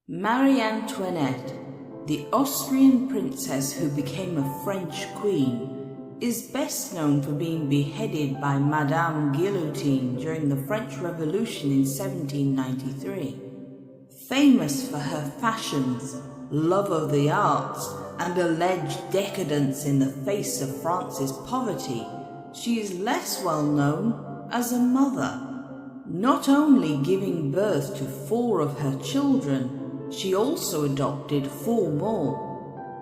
Marie Antoinette, the Austrian princess who became a French queen, is best known for being beheaded by Madame Guillotine during the French Revolution in 1793. Famous for her fashions, love of the arts, and alleged decadence in the face of France's poverty, she is less well known as a mother. Not only giving birth to 4 of her children, she also adopted 4 more.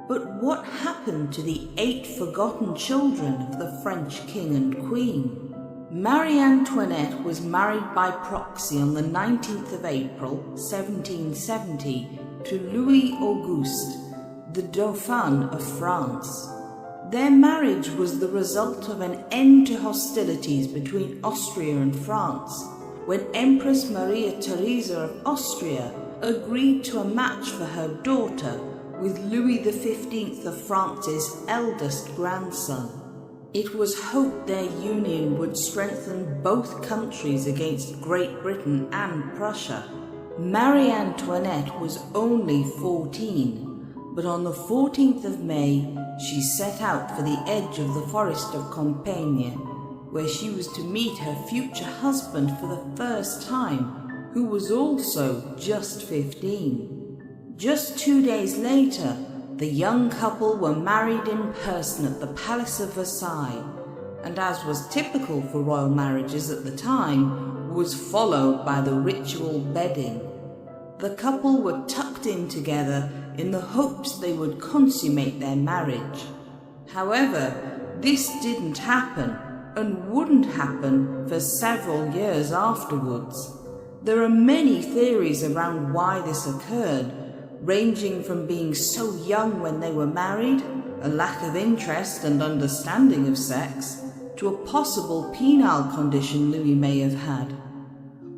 But what happened to the 8 forgotten children of the French king and queen? Marie Antoinette was married by proxy on the 19th of April, 1770, to Louis Auguste, the Dauphin of France. Their marriage was the result of an end to hostilities between Austria and France, when Empress Maria Theresa of Austria agreed to a match for her daughter with Louis XV of France's eldest grandson. It was hoped their union would strengthen both countries against Great Britain and Prussia. Marie Antoinette was only 14, but on the 14th of May she set out for the edge of the forest of Compiègne, where she was to meet her future husband for the first time, who was also just 15. Just 2 days later, the young couple were married in person at the Palace of Versailles, and as was typical for royal marriages at the time, was followed by the ritual bedding. The couple were tucked in together in the hopes they would consummate their marriage. However, this didn't happen, and wouldn't happen for several years afterwards. There are many theories around why this occurred, ranging from being so young when they were married, a lack of interest and understanding of sex, to a possible penile condition Louis may have had.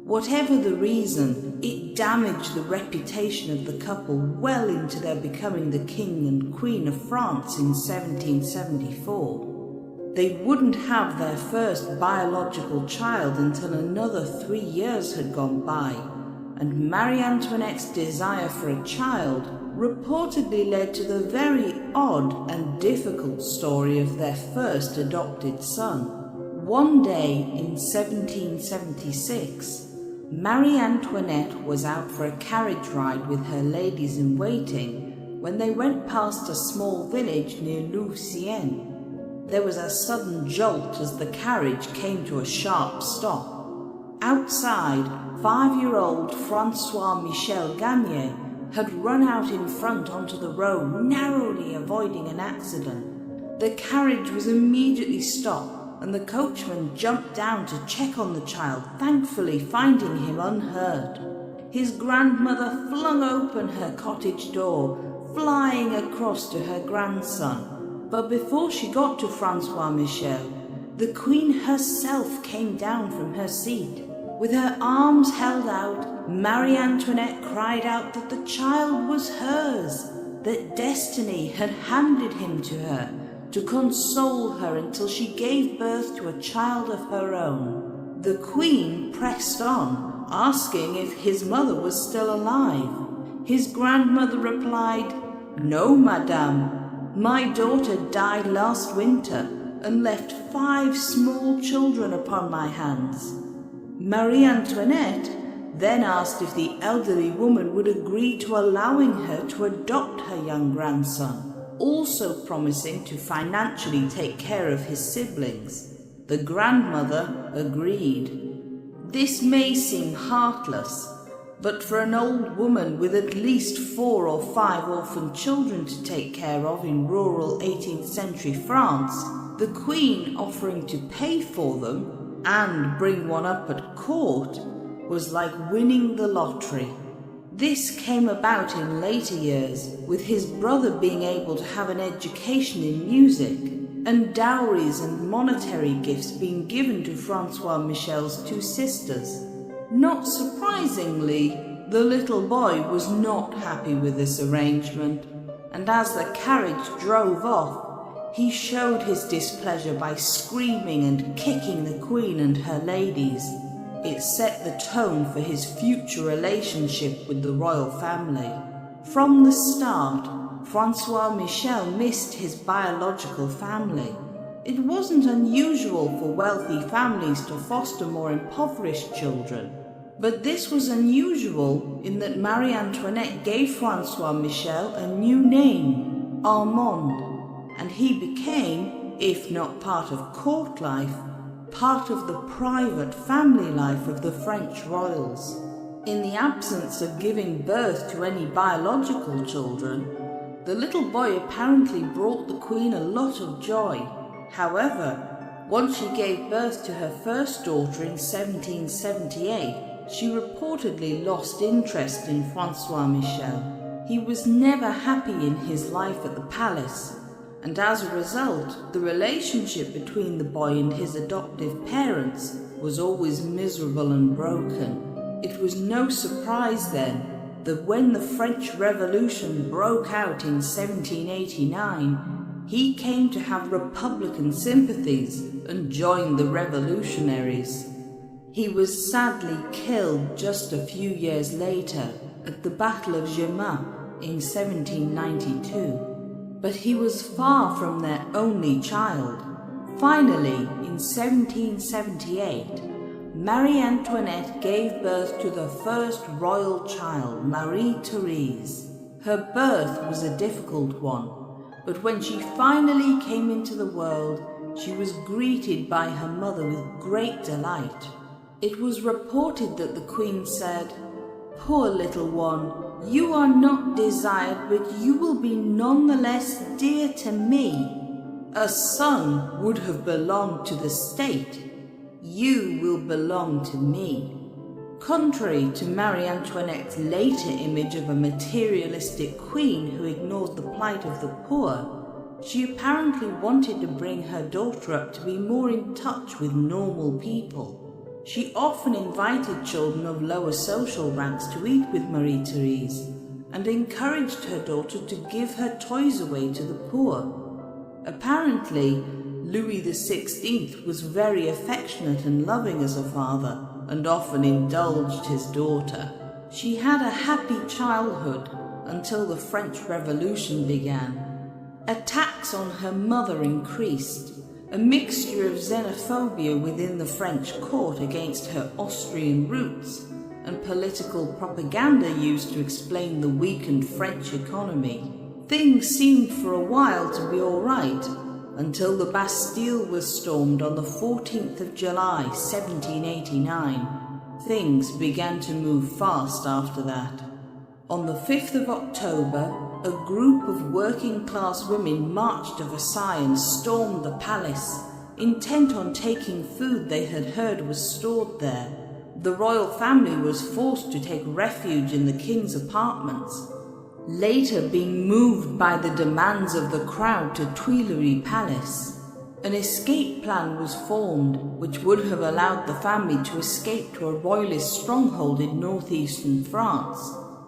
Whatever the reason, it damaged the reputation of the couple well into their becoming the King and Queen of France in 1774. They wouldn't have their first biological child until another 3 years had gone by, and Marie Antoinette's desire for a child reportedly led to the very odd and difficult story of their first adopted son. One day in 1776, Marie Antoinette was out for a carriage ride with her ladies-in-waiting when they went past a small village near Louvciennes. There was a sudden jolt as the carriage came to a sharp stop. Outside, 5-year-old Francois Michel Gagné had run out in front onto the road, narrowly avoiding an accident. The carriage was immediately stopped, and the coachman jumped down to check on the child, thankfully finding him unhurt. His grandmother flung open her cottage door, flying across to her grandson. But before she got to Francois Michel, the Queen herself came down from her seat. With her arms held out, Marie Antoinette cried out that the child was hers, that destiny had handed him to her to console her until she gave birth to a child of her own. The Queen pressed on, asking if his mother was still alive. His grandmother replied, "No, madame. My daughter died last winter and left 5 small children upon my hands." Marie Antoinette then asked if the elderly woman would agree to allowing her to adopt her young grandson, also promising to financially take care of his siblings. The grandmother agreed. This may seem heartless, but for an old woman with at least 4 or 5 orphan children to take care of in rural 18th century France, the Queen offering to pay for them and bring one up at court was like winning the lottery. This came about in later years, with his brother being able to have an education in music, and dowries and monetary gifts being given to Francois Michel's 2 sisters. Not surprisingly, the little boy was not happy with this arrangement, and as the carriage drove off, he showed his displeasure by screaming and kicking the Queen and her ladies. It set the tone for his future relationship with the royal family. From the start, Francois Michel missed his biological family. It wasn't unusual for wealthy families to foster more impoverished children, but this was unusual in that Marie Antoinette gave Francois Michel a new name, Armand, and he became, if not part of court life, part of the private family life of the French royals. In the absence of giving birth to any biological children, the little boy apparently brought the Queen a lot of joy. However, once she gave birth to her first daughter in 1778, she reportedly lost interest in Francois Michel. He was never happy in his life at the palace, and as a result, the relationship between the boy and his adoptive parents was always miserable and broken. It was no surprise then that when the French Revolution broke out in 1789, he came to have Republican sympathies and joined the revolutionaries. He was sadly killed just a few years later at the Battle of Jemappes in 1792. But he was far from their only child. Finally, in 1778, Marie Antoinette gave birth to the first royal child, Marie-Therese. Her birth was a difficult one, but when she finally came into the world, she was greeted by her mother with great delight. It was reported that the Queen said, "Poor little one, you are not desired, but you will be none the less dear to me. A son would have belonged to the state. You will belong to me." Contrary to Marie Antoinette's later image of a materialistic queen who ignored the plight of the poor, she apparently wanted to bring her daughter up to be more in touch with normal people. She often invited children of lower social ranks to eat with Marie-Therese and encouraged her daughter to give her toys away to the poor. Apparently, Louis XVI was very affectionate and loving as a father and often indulged his daughter. She had a happy childhood until the French Revolution began. Attacks on her mother increased, a mixture of xenophobia within the French court against her Austrian roots and political propaganda used to explain the weakened French economy. Things seemed for a while to be all right, until the Bastille was stormed on the 14th of July, 1789. Things began to move fast after that. On the 5th of October, a group of working-class women marched to Versailles and stormed the palace, intent on taking food they had heard was stored there. The royal family was forced to take refuge in the king's apartments, later being moved by the demands of the crowd to Tuileries Palace. An escape plan was formed which would have allowed the family to escape to a royalist stronghold in northeastern France,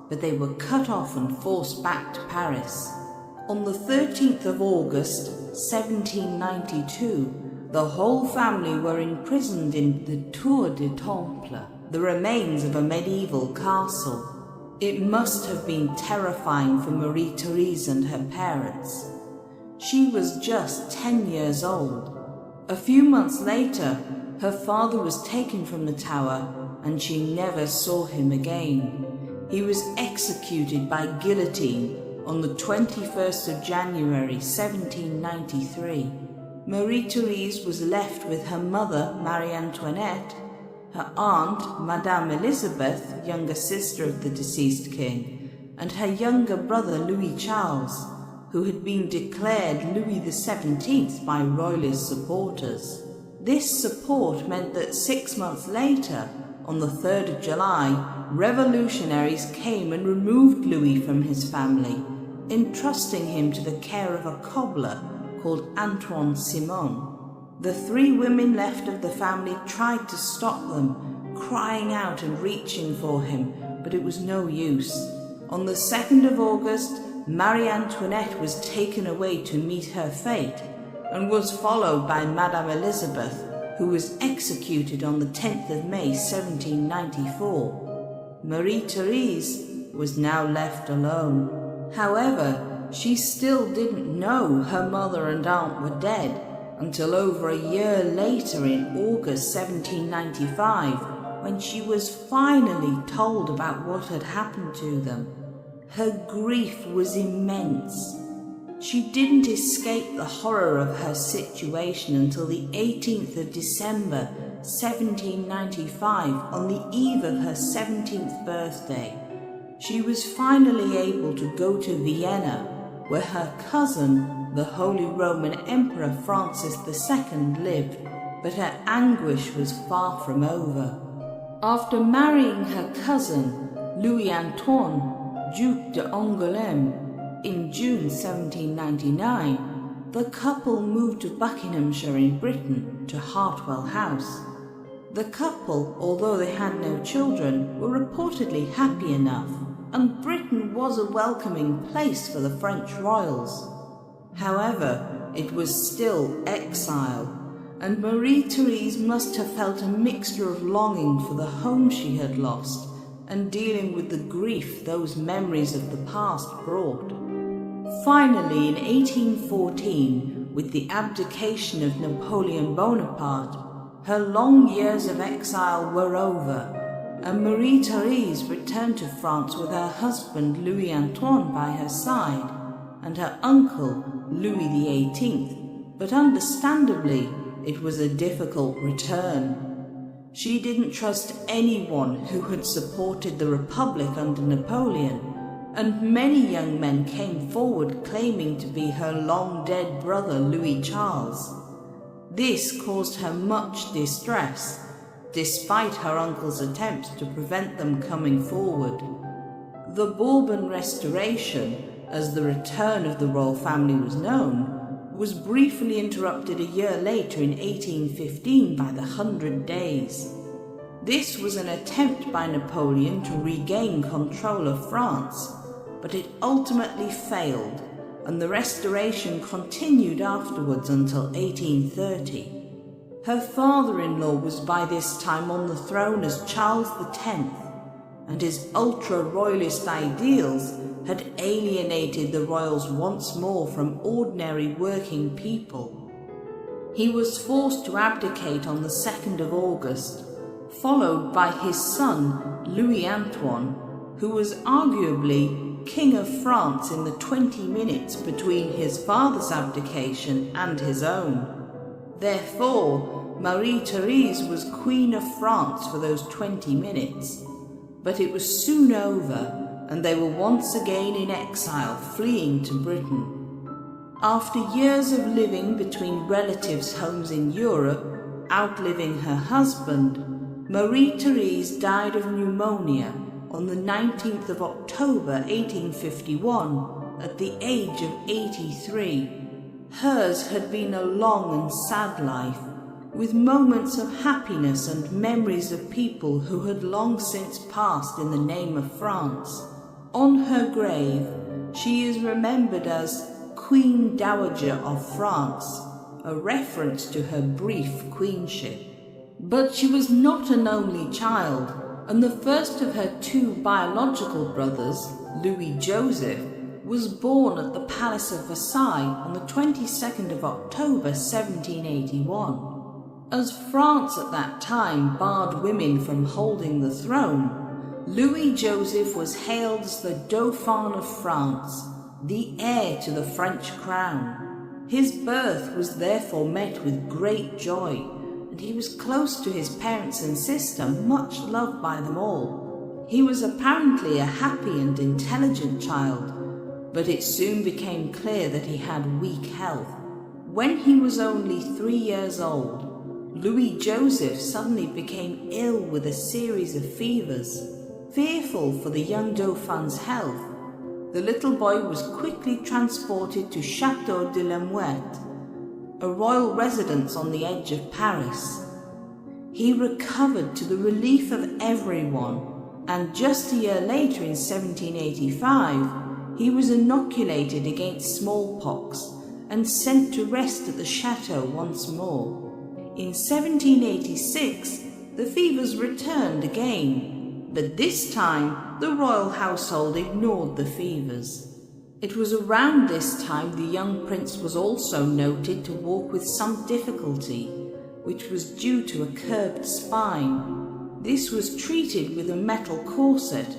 but they were cut off and forced back to Paris. On the 13th of August, 1792, the whole family were imprisoned in the Tour du Temple, the remains of a medieval castle. It must have been terrifying for Marie-Therese and her parents. She was just 10 years old. A few months later, her father was taken from the tower and she never saw him again. He was executed by guillotine on the 21st of January 1793. Marie-Therese was left with her mother, Marie Antoinette, her aunt, Madame Elizabeth, younger sister of the deceased king, and her younger brother, Louis Charles, who had been declared Louis XVII by royalist supporters. This support meant that 6 months later, on the 3rd of July, revolutionaries came and removed Louis from his family, entrusting him to the care of a cobbler called Antoine Simon. The 3 women left of the family tried to stop them, crying out and reaching for him, but it was no use. On the 2nd of August, Marie Antoinette was taken away to meet her fate, and was followed by Madame Elizabeth, who was executed on the 10th of May 1794. Marie-Therese was now left alone. However, she still didn't know her mother and aunt were dead until over a year later in August 1795, when she was finally told about what had happened to them. Her grief was immense. She didn't escape the horror of her situation until the 18th of December 1795, on the eve of her 17th birthday. She was finally able to go to Vienna, where her cousin, the Holy Roman Emperor Francis II, lived, but her anguish was far from over. After marrying her cousin, Marie Antoinette, Duc d'Angoulême, in June 1799, the couple moved to Buckinghamshire in Britain, to Hartwell House. The couple, although they had no children, were reportedly happy enough, and Britain was a welcoming place for the French royals. However, it was still exile, and Marie-Therese must have felt a mixture of longing for the home she had lost and dealing with the grief those memories of the past brought. Finally, in 1814, with the abdication of Napoleon Bonaparte, her long years of exile were over, and Marie-Therese returned to France with her husband Louis Antoine by her side and her uncle Louis XVIII, but understandably it was a difficult return. She didn't trust anyone who had supported the Republic under Napoleon, and many young men came forward claiming to be her long-dead brother Louis Charles. This caused her much distress, despite her uncle's attempts to prevent them coming forward. The Bourbon Restoration, as the return of the royal family was known, was briefly interrupted a year later in 1815 by the 100 Days. This was an attempt by Napoleon to regain control of France, but it ultimately failed, and the restoration continued afterwards until 1830. Her father-in-law was by this time on the throne as Charles X, and his ultra-royalist ideals had alienated the royals once more from ordinary working people. He was forced to abdicate on the 2nd of August, followed by his son Louis Antoine, who was arguably King of France in the 20 minutes between his father's abdication and his own. Therefore, Marie-Therese was Queen of France for those 20 minutes, but it was soon over, and they were once again in exile, fleeing to Britain. After years of living between relatives' homes in Europe, outliving her husband, Marie-Therese died of pneumonia on the 19th of October 1851 at the age of 83. Hers had been a long and sad life, with moments of happiness and memories of people who had long since passed in the name of France. On her grave, she is remembered as Queen Dowager of France, a reference to her brief queenship. But she was not an only child, and the first of her two biological brothers, Louis Joseph, was born at the Palace of Versailles on the 22nd of October 1781. As France at that time barred women from holding the throne, Louis Joseph was hailed as the Dauphin of France, the heir to the French crown. His birth was therefore met with great joy, and he was close to his parents and sister, much loved by them all. He was apparently a happy and intelligent child, but it soon became clear that he had weak health. When he was only 3 years old, Louis Joseph suddenly became ill with a series of fevers. Fearful for the young Dauphin's health, the little boy was quickly transported to Château de la Mouette, a royal residence on the edge of Paris. He recovered to the relief of everyone, and just a year later in 1785, he was inoculated against smallpox and sent to rest at the chateau once more. In 1786, the fevers returned again, but this time the royal household ignored the fevers. It was around this time the young prince was also noted to walk with some difficulty, which was due to a curved spine. This was treated with a metal corset,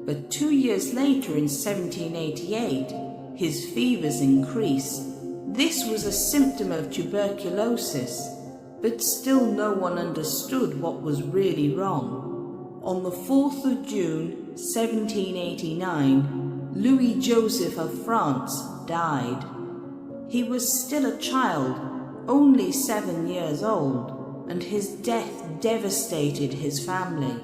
but 2 years later in 1788, his fevers increased. This was a symptom of tuberculosis, but still no one understood what was really wrong. On the 4th of June 1789, Louis Joseph of France died. He was still a child, only 7 years old, and his death devastated his family.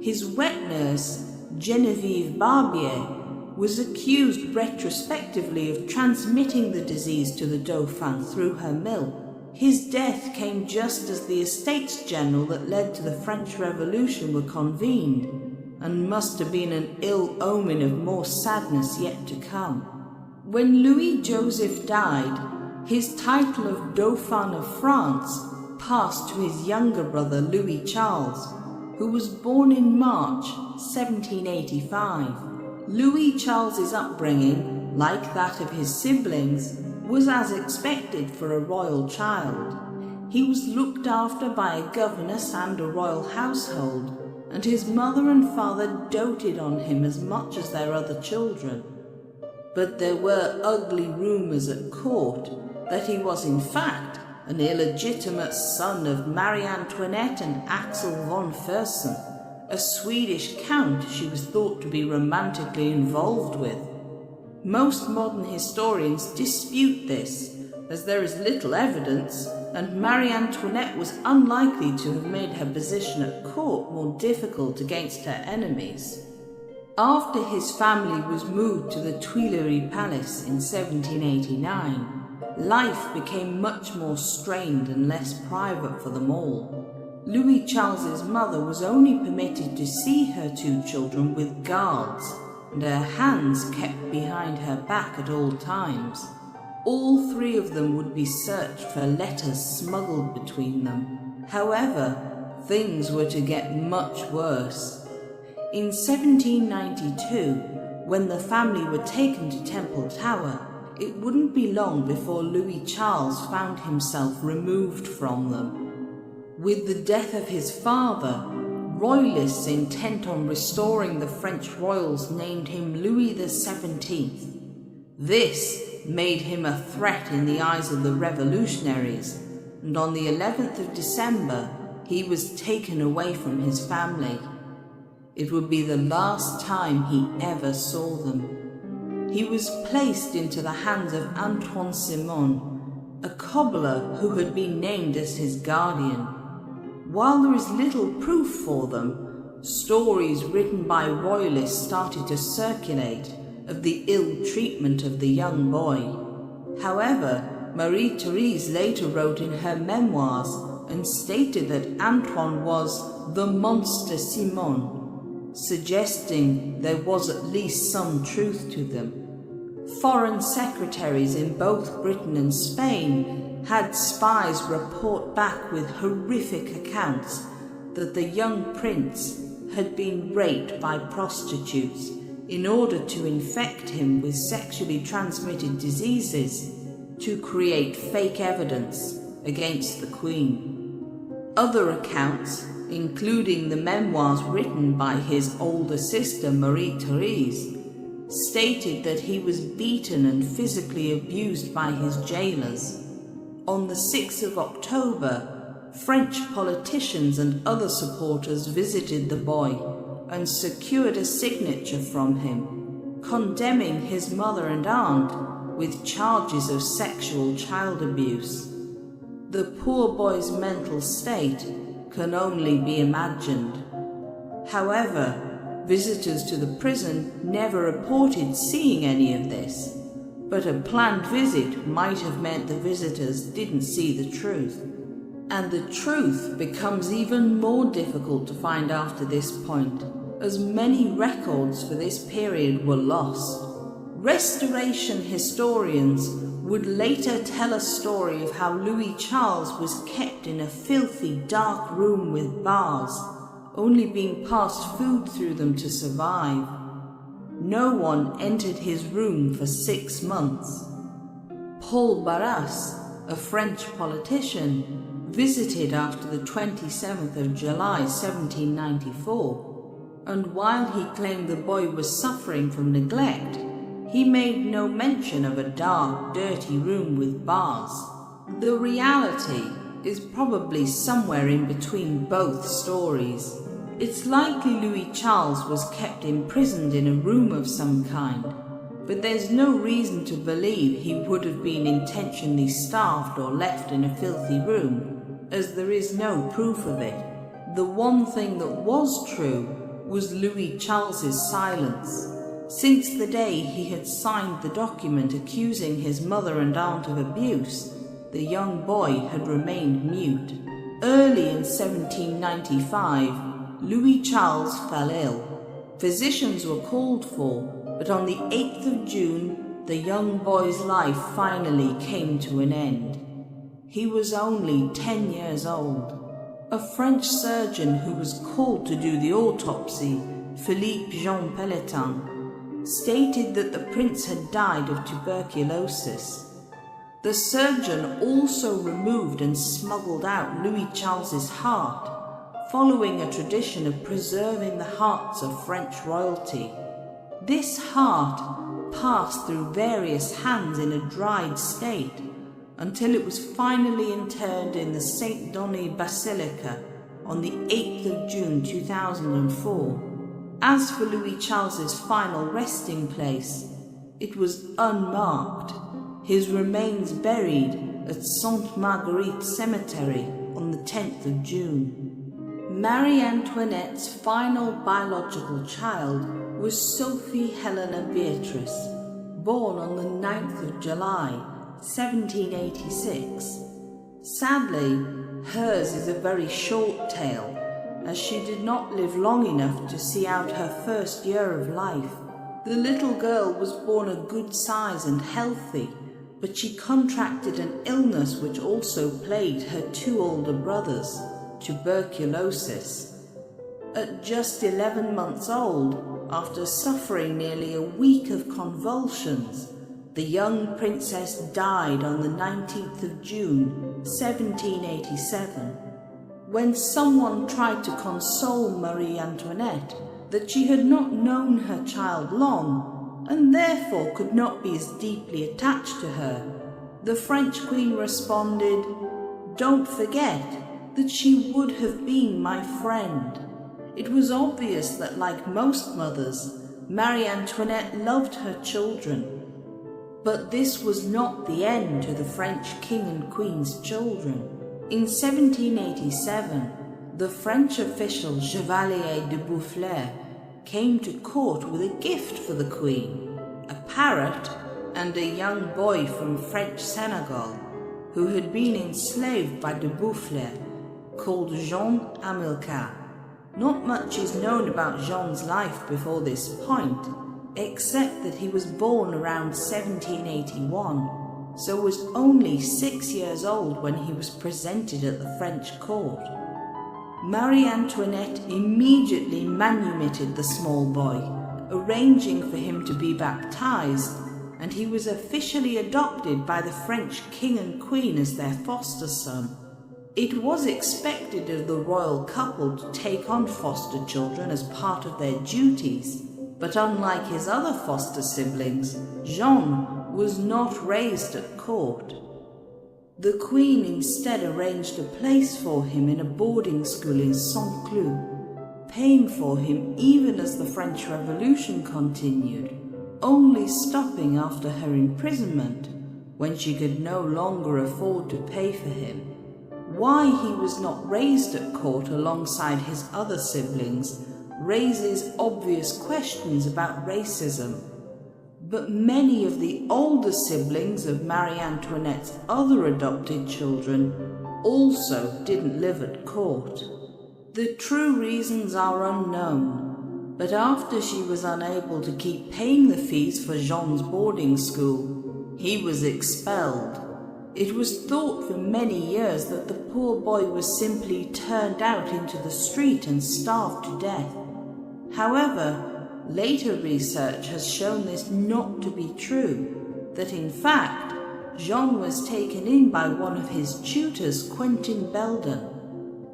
His wet nurse, Geneviève Barbier, was accused retrospectively of transmitting the disease to the Dauphin through her milk. His death came just as the Estates General that led to the French Revolution were convened, and must have been an ill omen of more sadness yet to come. When Louis Joseph died, his title of Dauphin of France passed to his younger brother Louis Charles, who was born in March 1785. Louis Charles's upbringing, like that of his siblings, was as expected for a royal child. He was looked after by a governess and a royal household, and his mother and father doted on him as much as their other children. But there were ugly rumours at court that he was in fact an illegitimate son of Marie Antoinette and Axel von Fersen, a Swedish count she was thought to be romantically involved with. Most modern historians dispute this, as there is little evidence, and Marie Antoinette was unlikely to have made her position at court more difficult against her enemies. After his family was moved to the Tuileries Palace in 1789, life became much more strained and less private for them all. Louis Charles's mother was only permitted to see her 2 children with guards, and her hands kept behind her back at all times. All 3 of them would be searched for letters smuggled between them. However, things were to get much worse. In 1792, when the family were taken to Temple Tower, it wouldn't be long before Louis Charles found himself removed from them. With the death of his father, Royalists intent on restoring the French royals named him Louis XVII. This made him a threat in the eyes of the revolutionaries, and on the 11th of December, he was taken away from his family. It would be the last time he ever saw them. He was placed into the hands of Antoine Simon, a cobbler who had been named as his guardian. While there is little proof for them, stories written by royalists started to circulate of the ill treatment of the young boy. However, Marie-Therese later wrote in her memoirs and stated that Antoine was the monster Simon, suggesting there was at least some truth to them. Foreign secretaries in both Britain and Spain had spies report back with horrific accounts that the young prince had been raped by prostitutes in order to infect him with sexually transmitted diseases to create fake evidence against the Queen. Other accounts, including the memoirs written by his older sister Marie-Therese, stated that he was beaten and physically abused by his jailers. On the 6th of October, French politicians and other supporters visited the boy and secured a signature from him, condemning his mother and aunt with charges of sexual child abuse. The poor boy's mental state can only be imagined. However, visitors to the prison never reported seeing any of this, but a planned visit might have meant the visitors didn't see the truth. And the truth becomes even more difficult to find after this point, as many records for this period were lost. Restoration historians would later tell a story of how Louis Charles was kept in a filthy, dark room with bars, only being passed food through them to survive. No one entered his room for 6 months. Paul Barras, a French politician, visited after the 27th of July 1794, and while he claimed the boy was suffering from neglect, he made no mention of a dark, dirty room with bars. The reality is probably somewhere in between both stories. It's likely Louis Charles was kept imprisoned in a room of some kind, but there's no reason to believe he would have been intentionally starved or left in a filthy room, as there is no proof of it. The one thing that was true was Louis Charles's silence. Since the day he had signed the document accusing his mother and aunt of abuse, the young boy had remained mute. Early in 1795, Louis Charles fell ill. Physicians were called for, but on the 8th of June, the young boy's life finally came to an end. He was only 10 years old. A French surgeon who was called to do the autopsy, Philippe Jean Pelletan, stated that the prince had died of tuberculosis. The surgeon also removed and smuggled out Louis Charles's heart, following a tradition of preserving the hearts of French royalty. This heart passed through various hands in a dried state until it was finally interred in the Saint Denis Basilica on the 8th of June 2004. As for Louis Charles's final resting place, it was unmarked, his remains buried at Sainte Marguerite Cemetery on the 10th of June. Marie Antoinette's final biological child was Sophie Helena Beatrice, born on the 9th of July, 1786. Sadly, hers is a very short tale, as she did not live long enough to see out her first year of life. The little girl was born a good size and healthy, but she contracted an illness which also plagued her 2 older brothers, tuberculosis. At just 11 months old, after suffering nearly a week of convulsions, the young princess died on the 19th of June, 1787. When someone tried to console Marie Antoinette that she had not known her child long and therefore could not be as deeply attached to her, the French queen responded, "Don't forget that she would have been my friend." It was obvious that, like most mothers, Marie Antoinette loved her children. But this was not the end to the French king and queen's children. In 1787, the French official Chevalier de Boufflers came to court with a gift for the queen, a parrot and a young boy from French Senegal who had been enslaved by de Boufflers, called Jean Hamilcar. Not much is known about Jean's life before this point, except that he was born around 1781, so was only 6 years old when he was presented at the French court. Marie Antoinette immediately manumitted the small boy, arranging for him to be baptized, and he was officially adopted by the French king and queen as their foster son. It was expected of the royal couple to take on foster children as part of their duties, but unlike his other foster siblings, Jean was not raised at court. The queen instead arranged a place for him in a boarding school in Saint-Cloud, paying for him even as the French Revolution continued, only stopping after her imprisonment when she could no longer afford to pay for him. Why he was not raised at court alongside his other siblings raises obvious questions about racism. But many of the older siblings of Marie Antoinette's other adopted children also didn't live at court. The true reasons are unknown, But after she was unable to keep paying the fees for Jean's boarding school, he was expelled. It was thought for many years that the poor boy was simply turned out into the street and starved to death. However, later research has shown this not to be true, that in fact, Jean was taken in by one of his tutors, Quentin Belden.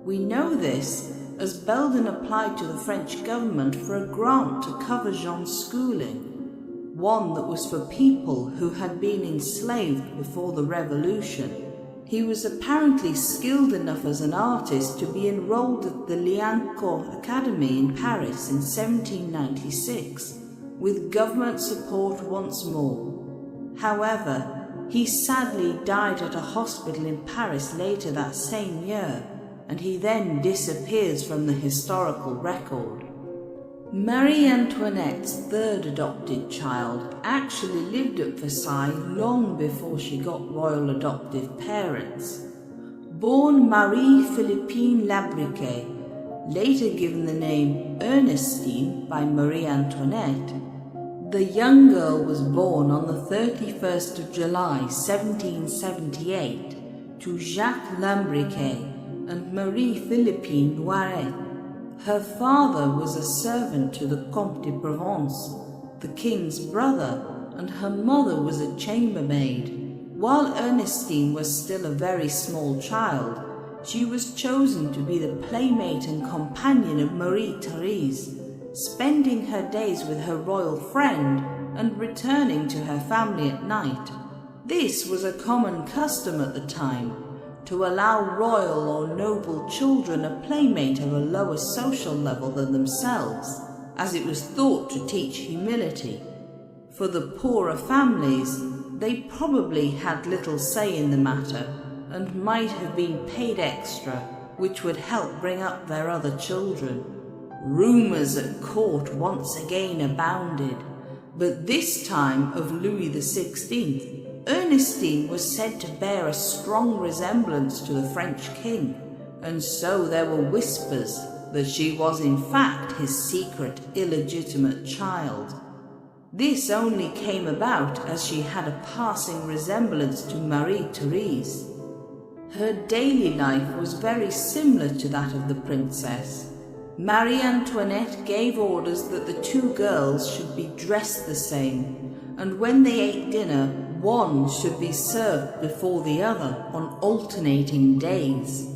We know this as Belden applied to the French government for a grant to cover Jean's schooling, one that was for people who had been enslaved before the Revolution. He was apparently skilled enough as an artist to be enrolled at the Liancourt Academy in Paris in 1796, with government support once more. However, he sadly died at a hospital in Paris later that same year, and he then disappears from the historical record. Marie Antoinette's third adopted child actually lived at Versailles long before she got royal adoptive parents. Born Marie Philippine Labriquet, later given the name Ernestine by Marie Antoinette, the young girl was born on the 31st of July 1778 to Jacques Lambriquet and Marie Philippine Noiret. Her father was a servant to the Comte de Provence, the king's brother, and her mother was a chambermaid. While Ernestine was still a very small child, she was chosen to be the playmate and companion of Marie Therese, spending her days with her royal friend and returning to her family at night. This was a common custom at the time, to allow royal or noble children a playmate of a lower social level than themselves, as it was thought to teach humility. For the poorer families, they probably had little say in the matter and might have been paid extra, which would help bring up their other children. Rumours at court once again abounded, but this time of Louis XVI. Ernestine was said to bear a strong resemblance to the French king, and so there were whispers that she was in fact his secret illegitimate child. This only came about as she had a passing resemblance to Marie Therese. Her daily life was very similar to that of the princess. Marie Antoinette gave orders that the two girls should be dressed the same, and when they ate dinner, one should be served before the other on alternating days.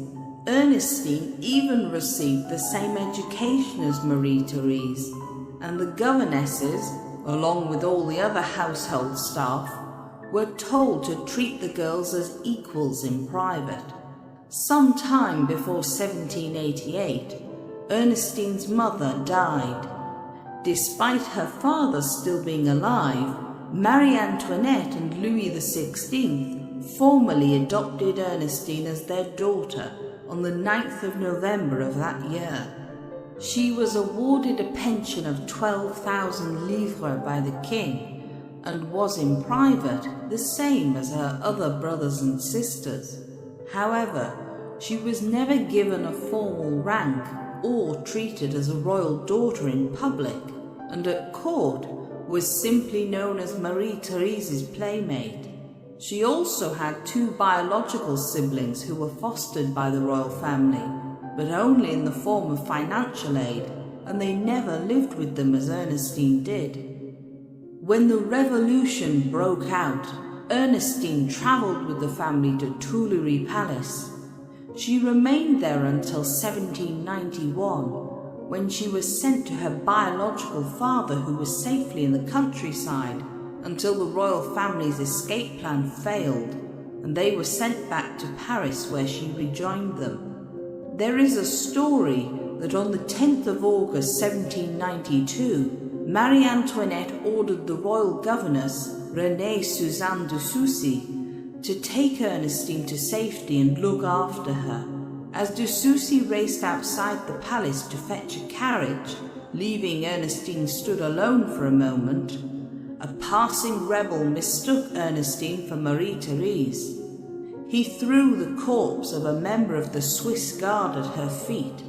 Ernestine even received the same education as Marie Therese, and the governesses, along with all the other household staff, were told to treat the girls as equals in private. Some time before 1788, Ernestine's mother died. Despite her father still being alive, Marie Antoinette and Louis XVI formally adopted Ernestine as their daughter on the 9th of November of that year. She was awarded a pension of 12,000 livres by the king and was in private the same as her other brothers and sisters. However, she was never given a formal rank or treated as a royal daughter in public, and at court was simply known as Marie Therese's playmate. She also had two biological siblings who were fostered by the royal family, but only in the form of financial aid, and they never lived with them as Ernestine did. When the Revolution broke out, Ernestine travelled with the family to Tuileries Palace. She remained there until 1791, when she was sent to her biological father, who was safely in the countryside, until the royal family's escape plan failed, and they were sent back to Paris, where she rejoined them. There is a story that on the 10th of August 1792, Marie Antoinette ordered the royal governess, Renée Suzanne de Soucy, to take Ernestine to safety and look after her. As de Soucy raced outside the palace to fetch a carriage, leaving Ernestine stood alone for a moment, a passing rebel mistook Ernestine for Marie Therese. He threw the corpse of a member of the Swiss Guard at her feet,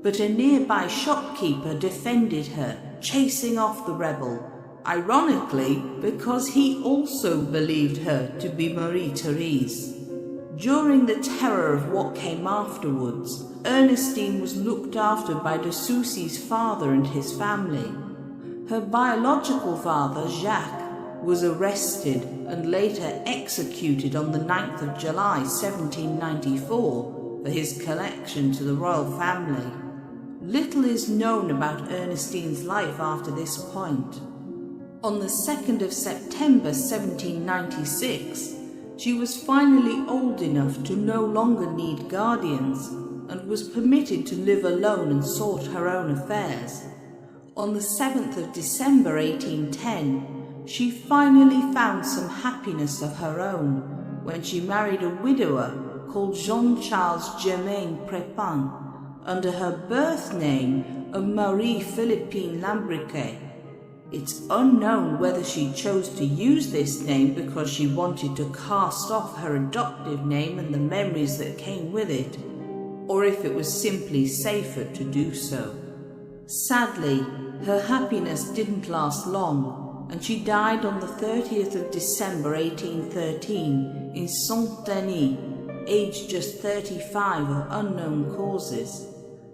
but a nearby shopkeeper defended her, chasing off the rebel, ironically because he also believed her to be Marie Therese. During the terror of what came afterwards, Ernestine was looked after by de Soucy's father and his family. Her biological father, Jacques, was arrested and later executed on the 9th of July 1794 for his connection to the royal family. Little is known about Ernestine's life after this point. On the 2nd of September 1796, she was finally old enough to no longer need guardians and was permitted to live alone and sort her own affairs. On the 7th of December 1810, she finally found some happiness of her own when she married a widower called Jean-Charles Germain Prépin under her birth name of Marie Philippine Lambriquet. It's unknown whether she chose to use this name because she wanted to cast off her adoptive name and the memories that came with it, or if it was simply safer to do so. Sadly, her happiness didn't last long, and she died on the 30th of December 1813 in Saint-Denis, aged just 35 of unknown causes.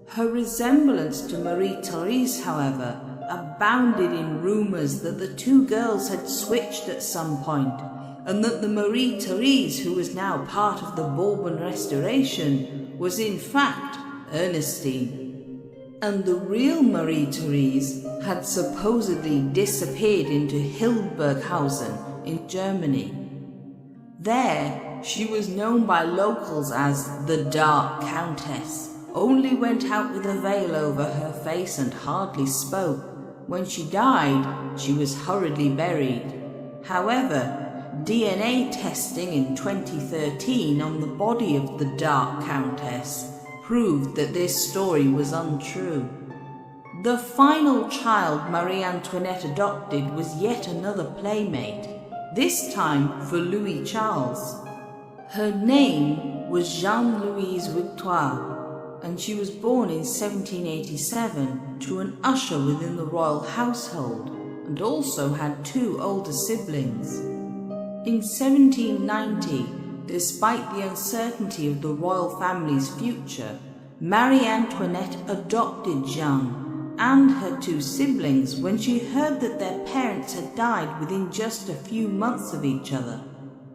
Her resemblance to Marie Therese, however, abounded in rumours that the two girls had switched at some point, and that the Marie Therese who was now part of the Bourbon Restoration was in fact Ernestine. And the real Marie Therese had supposedly disappeared into Hildburghausen in Germany. There, she was known by locals as the Dark Countess, only went out with a veil over her face and hardly spoke. When she died, she was hurriedly buried. However, DNA testing in 2013 on the body of the Dark Countess proved that this story was untrue. The final child Marie Antoinette adopted was yet another playmate, this time for Louis Charles. Her name was Jeanne-Louise Victoire, and she was born in 1787 to an usher within the royal household, and also had two older siblings. In 1790, despite the uncertainty of the royal family's future, Marie Antoinette adopted Jeanne and her two siblings when she heard that their parents had died within just a few months of each other.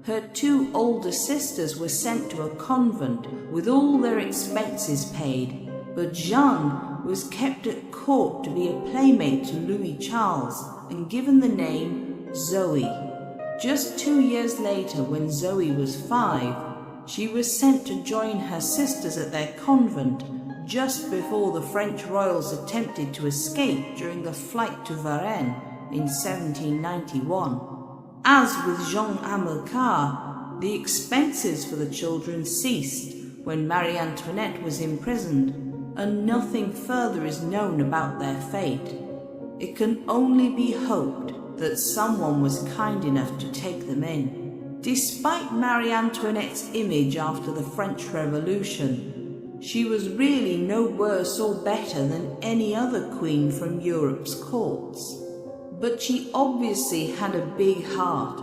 Her two older sisters were sent to a convent with all their expenses paid, but Jeanne was kept at court to be a playmate to Louis Charles and given the name Zoe. Just 2 years later, when Zoe was 5, she was sent to join her sisters at their convent just before the French royals attempted to escape during the flight to Varennes in 1791. As with Jean Hamilcar, the expenses for the children ceased when Marie Antoinette was imprisoned, and nothing further is known about their fate. It can only be hoped that someone was kind enough to take them in. Despite Marie Antoinette's image after the French Revolution, she was really no worse or better than any other queen from Europe's courts. But she obviously had a big heart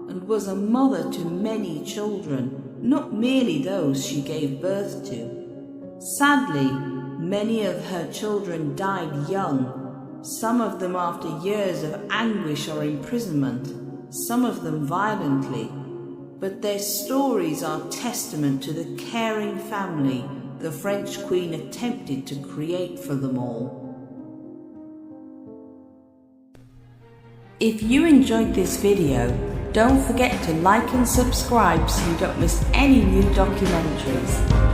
and was a mother to many children, not merely those she gave birth to. Sadly, many of her children died young, some of them after years of anguish or imprisonment, some of them violently. But their stories are testament to the caring family the French Queen attempted to create for them all. If you enjoyed this video, don't forget to like and subscribe so you don't miss any new documentaries.